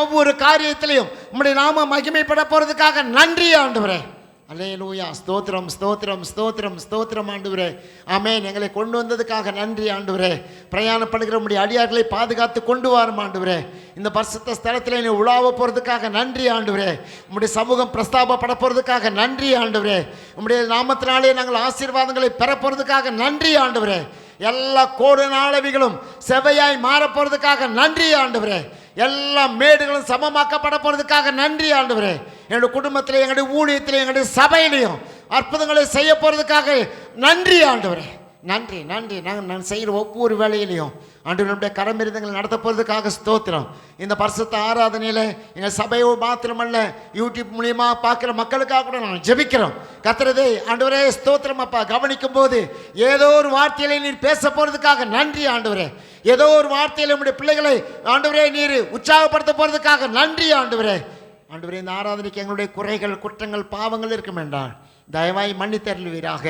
ஒவ்வொரு காரியத்திலையும் உம்முடைய நாம மகிமைப்பட போறதுக்காக நன்றி ஆண்டவரே. அல்லேலூயா. ஸ்தோத்திரம் ஸ்தோத்திரம் ஸ்தோத்திரம் ஸ்தோத்திரம் ஆண்டவரே. ஆமென். எங்களை கொண்டு வந்ததுக்காக நன்றி ஆண்டவரே. பிரயாணப்படுகிற உம்முடைய அடியார்களை பாதுகாத்து கொண்டு வரும் ஆண்டவரே. இந்த பரிசுத்த ஸ்தலத்தில் நீ உலாவ போகிறதுக்காக நன்றி ஆண்டவரே. உம்முடைய சமூகம் பிரஸ்தாபப்பட போகிறதுக்காக நன்றி ஆண்டவரே. உம்முடைய நாமத்தினாலே நாங்கள் ஆசீர்வாதங்களை பெற போகிறதுக்காக நன்றி ஆண்டவரே. எல்லா கோடு நாளவிகளும் செவையாய் மாற போகிறதுக்காக நன்றி ஆண்டவரே. எல்லா மேடுகளும் சமமாக்கப்பட போகிறதுக்காக நன்றி ஆண்டவரே. என்னுடைய குடும்பத்தில், எங்களுடைய ஊழியத்தில், எங்களுடைய சபையிலையும் அற்புதங்களை செய்ய போகிறதுக்காக நன்றி ஆண்டவரே. நன்றி நன்றி. நான் செய்கிற ஒவ்வொரு வேலையிலையும் ஆண்டவருடைய கரமிருந்தங்களை நடத்த போகிறதுக்காக ஸ்தோத்திரம். இந்த பரிசுத்த ஆராதனையில் எங்கள் சபையோ மாத்திரமல்ல, யூடியூப் மூலியமாக பார்க்குற மக்களுக்காக கூட நாங்கள் ஜெபிக்கிறோம். கத்துறதே ஆண்டவரே ஸ்தோத்திரம் அப்பா. கவனிக்கும் போது ஏதோ ஒரு வார்த்தையில நீர் பேச போகிறதுக்காக நன்றி ஆண்டவரே. ஏதோ ஒரு வார்த்தையில் நம்முடைய பிள்ளைகளை ஆண்டவரே நீர் உற்சாகப்படுத்த போகிறதுக்காக நன்றி ஆண்டவரே. ஆண்டவரே, இந்த ஆராதனைக்கு எங்களுடைய குறைகள், குற்றங்கள், பாவங்கள் இருக்கும் என்றால் தயவாய் மன்னித்தருள்வீராக.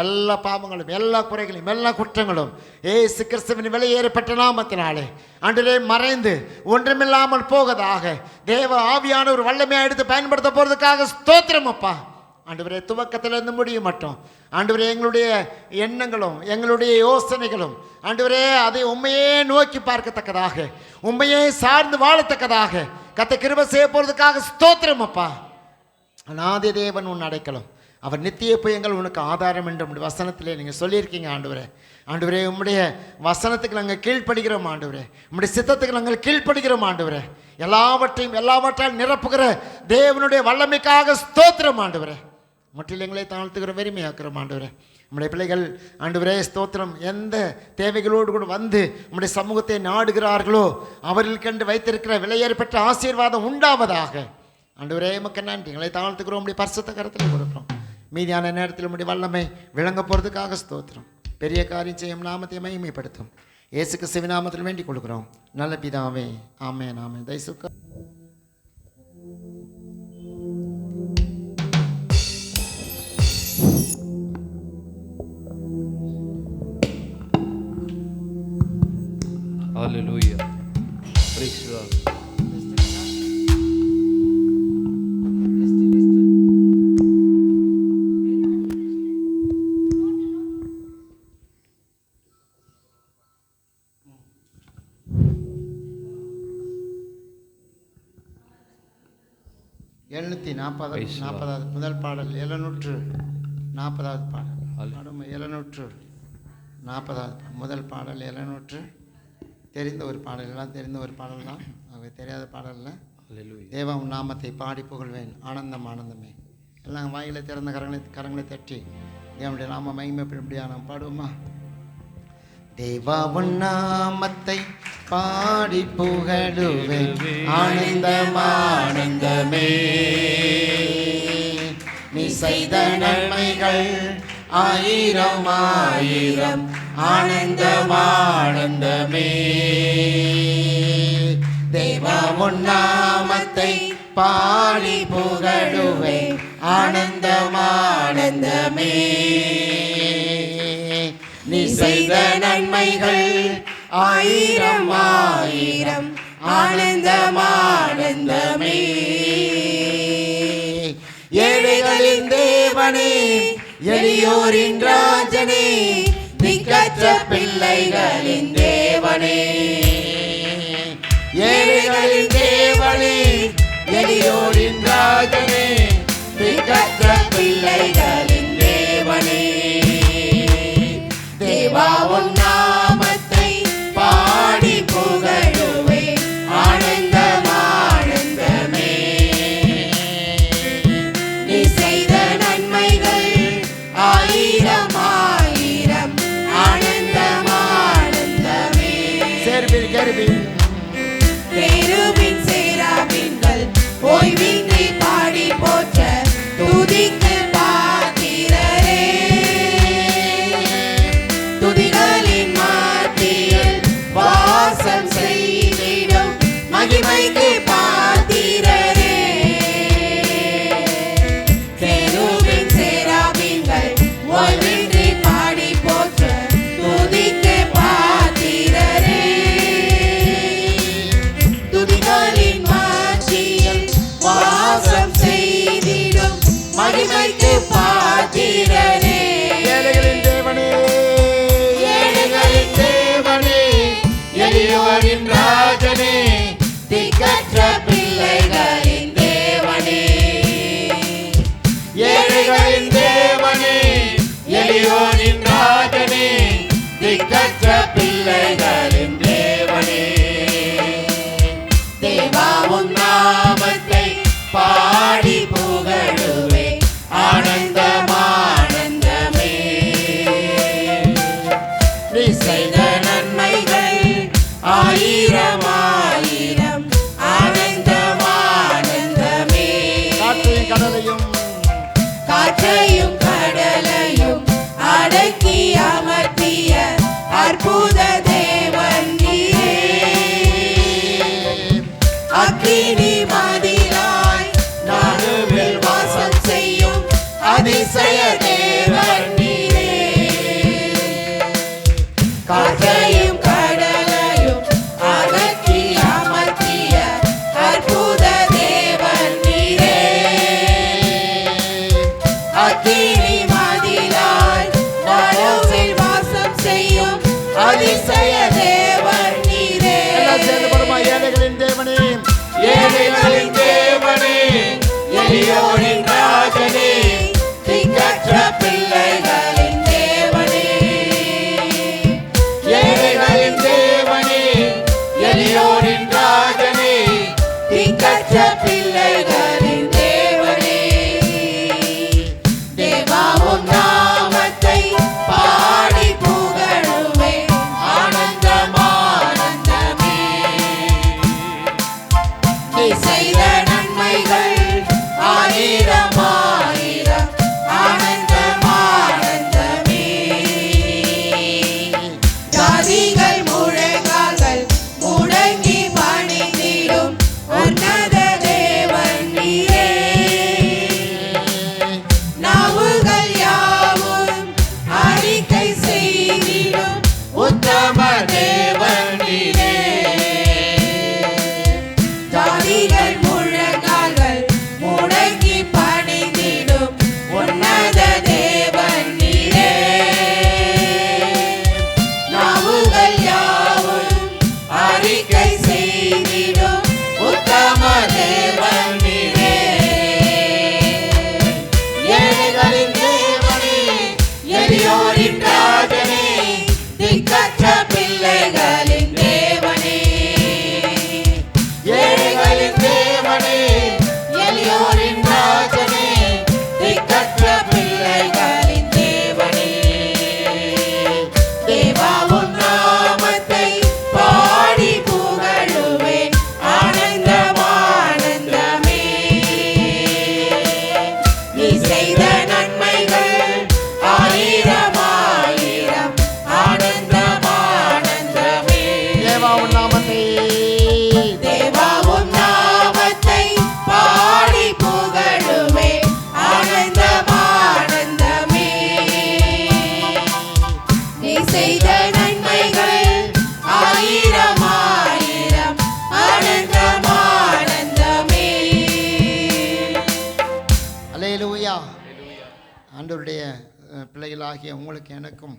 எல்லா பாவங்களும், எல்லா குறைகளையும், எல்லா குற்றங்களும் ஏசு கிறிஸ்துவின் விலையேறப்பட்ட நாமத்தினாலே ஆண்டவரே மறைந்து ஒன்றுமில்லாமல் போவதாக. தேவ ஆவியான ஒரு வல்லமையாக எடுத்து பயன்படுத்த போகிறதுக்காக ஸ்தோத்திரம் அப்பா. ஆண்டவரே, துவக்கத்திலிருந்து முடியும் மட்டும் ஆண்டவரே எங்களுடைய எண்ணங்களும் எங்களுடைய யோசனைகளும் ஆண்டவரே அதை உண்மையே நோக்கி பார்க்கத்தக்கதாக, உண்மையே சார்ந்து வாழத்தக்கதாக கத்த கிருபை செய்ய போகிறதுக்காக ஸ்தோத்திரம் அப்பா. அநாதி தேவன் உன் அடைக்கலம், அவர் நித்திய புயங்கள் உனக்கு ஆதாரம் என்று உங்களுடைய வசனத்திலே நீங்கள் சொல்லியிருக்கீங்க ஆண்டவரே. ஆண்டவரே, உம்முடைய வசனத்துக்கு நாங்கள் கீழ்ப்படுகிறோம் ஆண்டவரே. உம்முடைய சித்தத்துக்கு நாங்கள் கீழ்ப்படுகிறோம் ஆண்டவரே. எல்லாவற்றால் நிரப்புகிற தேவனுடைய வல்லமைக்காக ஸ்தோத்திரம் ஆண்டவரே. முற்றிலும் எங்களை தாழ்த்துகிற வெறுமையாக்குறோம் ஆண்டவரே. நம்முடைய பிள்ளைகள் ஆண்டவரே ஸ்தோத்திரம் எந்த தேவைகளோடு கூட வந்து நம்முடைய சமூகத்தை நாடுகிறார்களோ அவர்கள் கண்டு வைத்திருக்கிற விலையேறப்பட்ட ஆசீர்வாதம் உண்டாவதாக. ஆண்டவரே உமக்கு நன்றி. எங்களை தாழ்த்துக்கிறோம், உம்முடைய பரிசுத்த கரத்தில் கொடுக்கிறோம். மீதியான நேரத்தில் உம்முடைய வல்லமை விளங்க போகிறதுக்காக ஸ்தோத்திரம். பெரிய காரியம் செய்யும் நாமத்தை மகிமைப்படுத்தும் இயேசு கிறிஸ்துவின் நாமத்தில் வேண்டிக் கொள்கிறோம் நல்ல பிதாவே. ஆமென் ஆமென். தயசுக்க Hallelujah. Praise God. நாற்பதாவது முதல் பாடல் 740வது பாடல் 740வது முதல் பாடல் 700 தெரிந்த ஒரு பாடல், எல்லாம் தெரிந்த ஒரு பாடல் தான், அவங்க தெரியாத பாடலில் தேவம் நாமத்தை பாடி புகழ்வேன் ஆனந்தம் ஆனந்தமே. எல்லாம் வாயில திறந்த கரங்களை தட்டி தேவனுடைய நாம மகிமைப்படும்படியா நாம் பாடுவோமா? தேவாவுன் நாமத்தை பாடி புகழுவேன் ஆனந்தம் ஆனந்தமே. நீ செய்த நன்மைகள் ஆயிரம் ஆயிரம் ஆனந்தம் ஆனந்தமே. தேவாவுன் நாமத்தை பாடி புகழுவேன் ஆனந்தம் ஆனந்தமே. நீ செய்த நன்மைகள் ஆயிரம் ஆயிரம் ஆனந்தம் ஆனந்தமே. ஏழைகளின் தேவனே, எளியோரின் ராஜனே, திக்கற்ற பிள்ளைகளின் தேவனே. ஏழைகளின் தேவனே, எளியோரின் ராஜனே, திக்கற்ற பிள்ளைகளின் தேவனே. தேவாவுன் நாமத்தை பாடி புகழுவேன் ஆனந்தம் ஆனந்தமே. நீ செய்த நன்மைகள் ஆயிரம் ஆயிரம் ஆனந்தம் ஆனந்தமே. கேருபின் திக்கற்ற பிள்ளைகளின் தேவனே, ஏழைகளின் தேவனே, எளியோரின் ராஜனே, திக்கற்ற பிள்ளைகளின் தேவனே, தேவாவும் நாமத்தை பாடி புகழுவே ஆனந்தம் ஆனந்தமே. நீ செய்த நன்மைகள் ஆயிரம் ஆயிரம் ஆனந்தம் ஆனந்தமே. காற்றையும் கடலையும் காற்றையும் கடலையும் அடக்கி அமர்த்திய அற்புத தேவன் நீரே. அக்கினி மதிலாய் நடுவில் வாசம் செய்யும் அதிசய தேவன் நீரே. காற்றையும் கடலையும் அடக்கி அமர்த்திய அற்புத தேவன் நீரே. அக்கினி மதிலாய் நடுவில் வாசம் செய்யும் அதிசய தேவன் நீரே. எல்லாம் சேர்ந்து பாடுமா? ஏழைகளின் தேவனே, ஏழைகளின் தேவனே, எளியோரின் ராஜனே, திக்கற்ற பிள்ளைகளின் தேவனே, ஏழைகளின் தேவனே, எளியோரின் ராஜனே, திக்கற்ற பிள்ளைகளின் தேவனே, தேவாவும் நாமத்தை பாடி புகழுவே ஆனந்தம் ஆனந்தமே. நீ செய்த நன்மைகள் ஆயிரம் ஆயிரம் ஆனந்தம் ஆனந்தமே. ஜாதிகள் முழங்கால்கள் முடங்கி பணிந்திடும் உன்னத தேவன் நீரே. நாவுகள் யாவும் அறிக்கை செய்திடும் உத்தம தேவன் நீரே. ஜாதிகள் முழங்கால்கள் முடங்கி பணிந்திடும் உன்னத தேவன் நீரே. நாவுகள் யாவும் அறிக்கை செய்திடும் உத்தம தேவன் நீரே. ஏழைகளின் தேவனே, எளியோரின் ராஜனே, திக்கற்ற பிள்ளைகளின் தேவனே, ஏழைகளின் தேவனே, எளியோரின் ராஜனே, திக்கற்ற பிள்ளைகளின் தேவனே, தேவாவும் நாமத்தை பாடி புகழுவே ஆனந்தம் ஆனந்தமே. நீ செய்த நன்மைகள் ஆயிரம் ஆயிரம் ஆனந்தம் ஆனந்தமே. தேவாவின் நாமத்தை தேவாவும் நாமத்தை பாடி புகழுவே ஆனந்தம் ஆனந்தமே. நீ செய்த நன்மைகள் ஆயிரம் ஆயிரம் ஆனந்தம் ஆனந்தமே. அல்லேலூயா. ஆண்டவருடைய பிள்ளைகளாகிய உங்களுக்கு எனக்கும்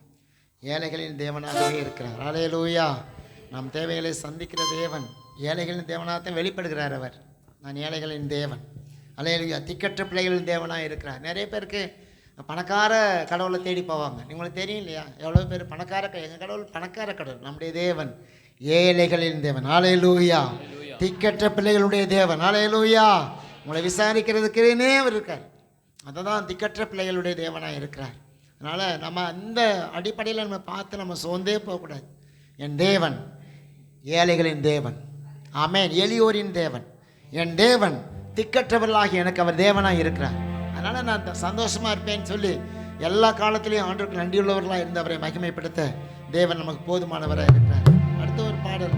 ஏழைகளின் தேவனாகவே இருக்கிறார். அல்லேலூயா. நம் தேவைகளை சந்திக்கிற தேவன், ஏழைகளின் தேவனாகத்தான் வெளிப்படுகிறார் அவர். நான் ஏழைகளின் தேவன். அல்லேலூயா. திக்கற்ற பிள்ளைகளின் தேவனாக இருக்கிறார். நிறைய பேருக்கு பணக்கார கடவுளை தேடி போவாங்க. உங்களுக்கு தெரியும் இல்லையா? எவ்வளோ பேர் எங்கள் கடவுள் பணக்கார கடவுள். நம்முடைய தேவன் ஏழைகளின் தேவன். அல்லேலூயா. திக்கற்ற பிள்ளைகளுடைய தேவன். அல்லேலூயா. உங்களை விசாரிக்கிறதுக்குன்னே அவர் இருக்கார். அதை தான் திக்கற்ற பிள்ளைகளுடைய தேவனாக இருக்கிறார். அதனால் நம்ம அந்த அடிப்படையில் நம்ம பார்த்து நம்ம சோர்ந்தே போகக்கூடாது. என் தேவன் ஏழைகளின் தேவன். ஆமென். எளியோரின் தேவன். என் தேவன் திக்கற்றவர்களாகி எனக்கு அவர் தேவனாக இருக்கிறார். அதனால் நான் சந்தோஷமாக இருப்பேன்னு சொல்லி எல்லா காலத்திலையும் ஆண்டவருக்கு நன்றியுள்ளவர்களாக இருந்தவரை மகிமைப்படுத்த தேவன் நமக்கு போதுமானவராக இருக்கிறார். அடுத்த ஒரு பாடல்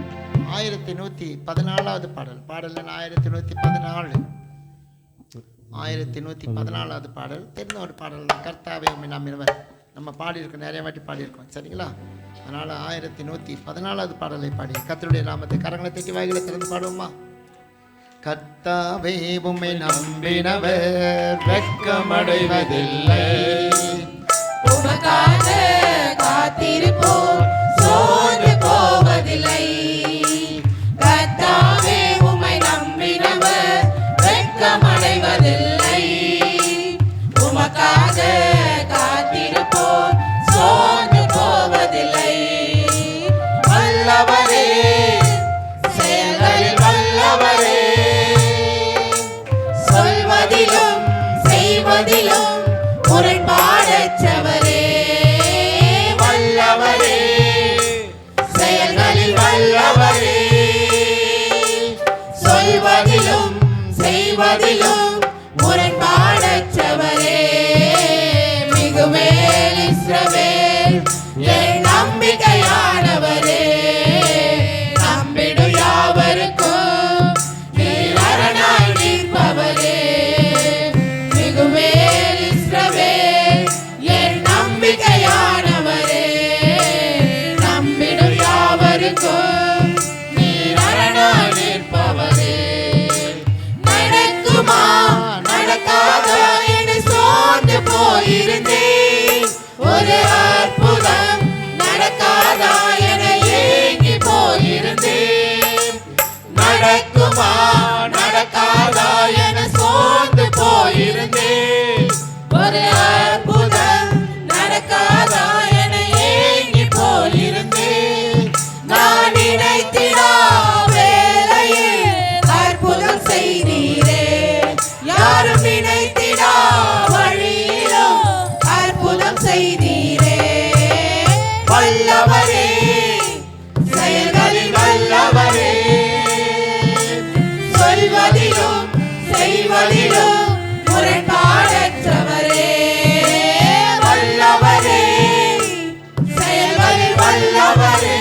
1114வது பாடல். பாடல் 1114. 1114வது பாடல் தெரிந்த ஒரு பாடல் தான். கர்த்தாவே உம்மை நம்பினவர் நம்ம பாடியிருக்கோம், நிறைய வாட்டி பாடியிருக்கோம். சரிங்களா? அதனால் 1114வது பாடலை பாடி கர்த்தருடைய நாமத்தை கரங்களை தட்டி வாய்களை திறந்து பாடுவோமா? கர்த்தாவே உம்மை நம்பினவர் வெட்கமடைவதில்லை, உமக்காக காத்திருப்போம் சோர்ந்து போவதில்லை. கர்த்தாவே சொல்வதிலும் செய்வதிலும் முரண்பாடற்றவரே மிகுவேல் இஸ்ரவேல் என் நம்பிக்கையானவரே நம்பிடும் யாவருக்கும் நீர் அரணாய் நிற்பவரே மிகுவேல் இஸ்ரவேல் என் நம்பிக்கையானவரே நம்பிடும் யாவருக்கும் நீர் அரணாய் நிற்பவரே நடக்குமா நடக்காதோ என்று சோர்ந்து போயிருந்தேன் ஒரு அற்புதம் நடக்காதா என ஏங்கி போயிருந்தேன் நடக்குமா நடக்காதா என சோர்ந்து போயிருந்தேன் ஒரு அற்புதம் நடக்காதா என ஏங்கி போயிருந்தேன் நான் நினைத்திடா வேளையில் அற்புதம் செய்தீரே யாரும் நினைத்திடா வழியிலும் அற்புதம் செய்தீரே வல்லவரே செயல்களில் வல்லவரே சொல்வதிலும் செய்வதிலும் முரண்பாடற்றவரே வல்லவரே செயல்களில் வல்லவரே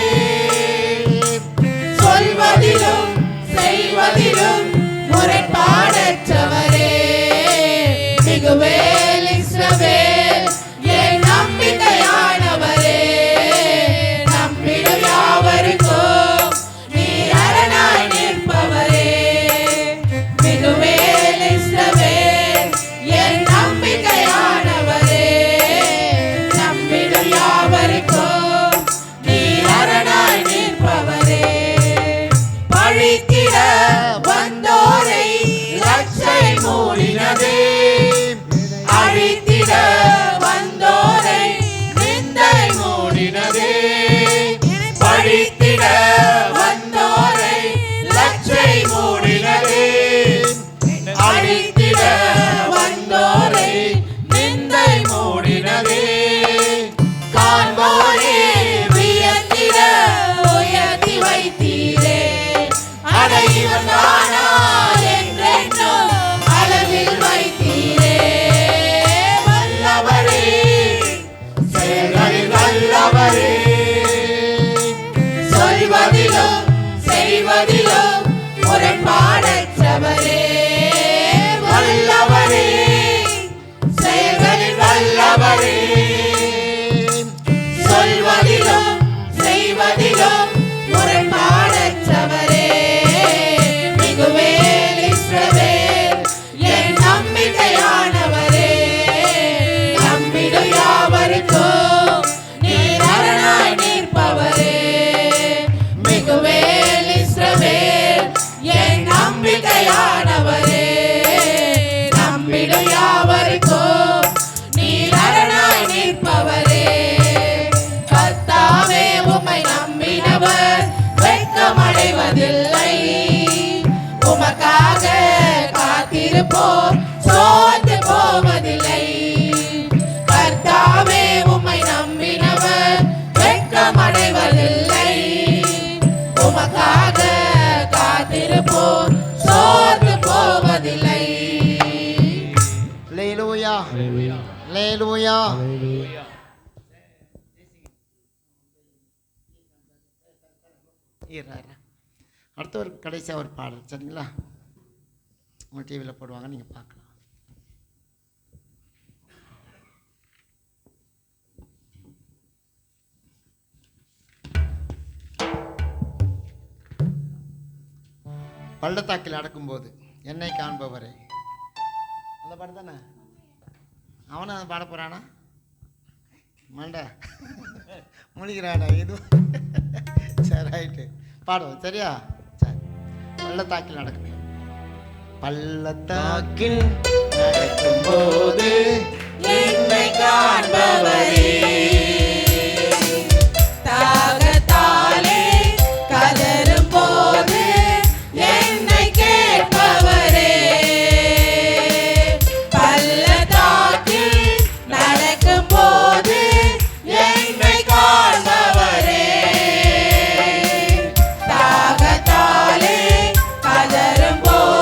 சொல்வதிலும் செய்வதிலும் முரண்பாடற்றவரே மிகுவேல் இஸ்ரவேல் என் நம்பிக்கையானவரே நம்பிடும் யாவருக்கும் நீர் அரணாய் நிற்பவரே மிகுவேல் இஸ்ரவேல் என் நம்பிக்கையானவரே நம்பிடும் யாவருக்கும் நீர் அரணாய் நிற்பவரே பழித்திட வந்தோரை லட்சை மூடினதே அழித்திட வந்தோரை நிந்தை மூடினதே பழித்திட வந்தோரை லட்சை மூடினதே அழித்திட வந்தோரை நிந்தை மூடினதே காண்போரே வியந்திட உயர்த்தி வைத்தீரே அட இவன் தானா என்றென்றும் அளவில் வைத்தீரே வல்லவரே செயல்களில் வல்லவரே சொல்வதிலும் செய்வதிலும் முரண்பாடற்றவரே வல்லவரே செயல்களில் வல்லவரே சொல்வதிலும் செய்வதிலும் முரண்பாடற்றவரே மிகுவேல் இஸ்ரவேல் என் நம்பிக்கையானவரே நம்பிடும் யாவருக்கும் நீர் அரணாய் நிற்பவரே மிகுவேல் இஸ்ரவேல் என் நம்பிக்கையானவரே நம்பிடும் யாவருக்கும் நீர் அரணாய் நிற்பவரே கர்த்தாவே உம்மை நம்பினவர் வெட்கமடைவதில்லை உமக்காக காத்திருப்போர் சோர்ந்து போவதில்லை கர்த்தாவே உம்மை நம்பினவர் வெட்கமடைவதில்லை உமக்காக காத்திருப்போர் சோர்ந்து போவதில்லை அல்லேலூயா அல்லேலூயா அடுத்த ஒரு கடைசியாக ஒரு பாடல் சரிங்களா உங்கள் டிவியில் போடுவாங்க நீங்கள் பார்க்கலாம் பள்ளத்தாக்கில் அடக்கும்போது என்னை காண்பவரே அந்த பாடம் தானே அவனும் அதை பாட போகிறானா மண்டை முழிக்கிறாடா இது சரி ரைட்டு பாடுவோம் சரியா சரி பள்ளத்தாக்கில் நடக்குமே பள்ளத்தாக்கில் நடக்கும்போது என்னை காண்பவரே தாகத்தாலே கதறும் போது என்னை கேட்பவரே பள்ளத்தாக்கில் நடக்கும் போது என்னை காண்பவரே தாகத்தாலே கதறும் போது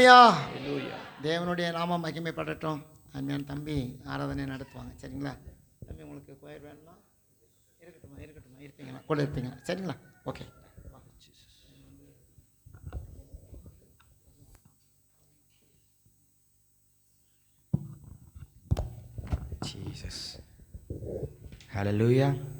அல்லேலூயா. Hallelujah. தேவனுடைய நாமம் மகிமைப்படட்டும். அருமையான தம்பி ஆராதனை நடத்துவாங்க. சரிங்களா தம்பி? உங்களுக்கு கோயில் வேணுமா? இருக்கட்டுமா இருக்கட்டுமா, இருப்பீங்களா? கூட இருப்பீங்க. சரிங்களா? ஓகே. Jesus. Hallelujah.